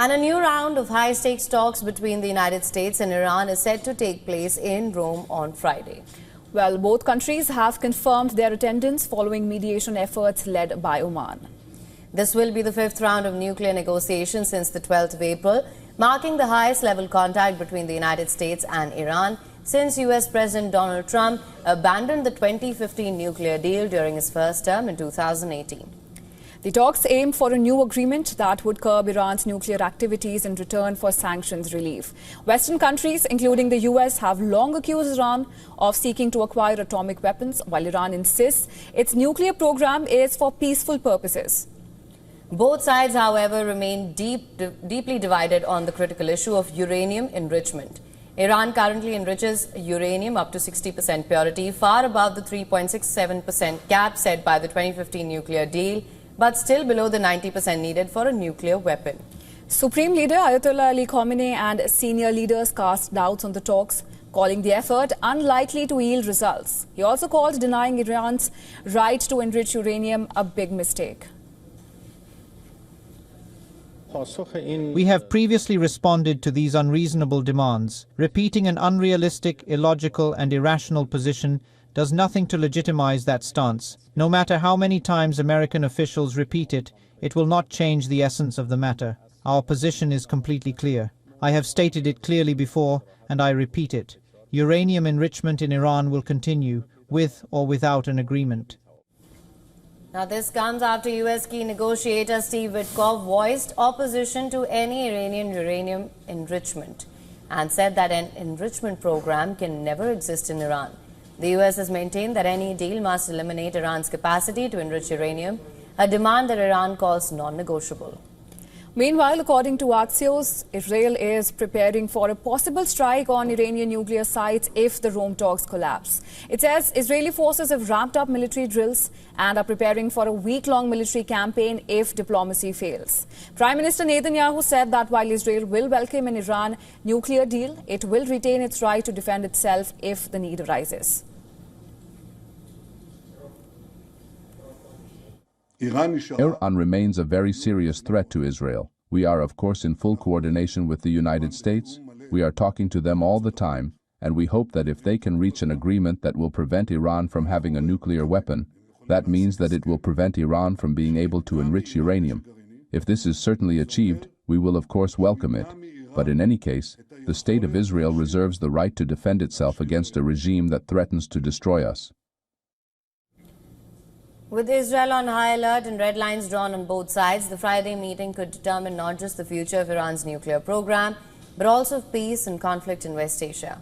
And a new round of high-stakes talks between the United States and Iran is set to take place in Rome on Friday. Well, both countries have confirmed their attendance following mediation efforts led by Oman. This will be the fifth round of nuclear negotiations since the 12th of April, marking the highest level contact between the United States and Iran since US President Donald Trump abandoned the 2015 nuclear deal during his first term in 2018. The talks aim for a new agreement that would curb Iran's nuclear activities in return for sanctions relief. Western countries, including the US, have long accused Iran of seeking to acquire atomic weapons, while Iran insists its nuclear program is for peaceful purposes. Both sides, however, remain deeply divided on the critical issue of uranium enrichment. Iran currently enriches uranium up to 60% purity, far above the 3.67% cap set by the 2015 nuclear deal, but still below the 90% needed for a nuclear weapon. Supreme Leader Ayatollah Ali Khamenei and senior leaders cast doubts on the talks, calling the effort unlikely to yield results. He also called denying Iran's right to enrich uranium a big mistake. We have previously responded to these unreasonable demands. Repeating an unrealistic, illogical and irrational position does nothing to legitimize that stance. No matter how many times American officials repeat it, it will not change the essence of the matter. Our position is completely clear. I have stated it clearly before, and I repeat it. Uranium enrichment in Iran will continue, with or without an agreement. Now, this comes after U.S. key negotiator Steve Witkoff voiced opposition to any Iranian uranium enrichment and said that an enrichment program can never exist in Iran. The U.S. has maintained that any deal must eliminate Iran's capacity to enrich uranium, a demand that Iran calls non-negotiable. Meanwhile, according to Axios, Israel is preparing for a possible strike on Iranian nuclear sites if the Rome talks collapse. It says Israeli forces have ramped up military drills and are preparing for a week-long military campaign if diplomacy fails. Prime Minister Netanyahu said that while Israel will welcome an Iran nuclear deal, it will retain its right to defend itself if the need arises. Iran remains a very serious threat to Israel. We are, of course, in full coordination with the United States. We are talking to them all the time, and we hope that if they can reach an agreement that will prevent Iran from having a nuclear weapon, that means that it will prevent Iran from being able to enrich uranium. If this is certainly achieved, we will of course welcome it. But in any case, the State of Israel reserves the right to defend itself against a regime that threatens to destroy us. With Israel on high alert and red lines drawn on both sides, the Friday meeting could determine not just the future of Iran's nuclear program, but also of peace and conflict in West Asia.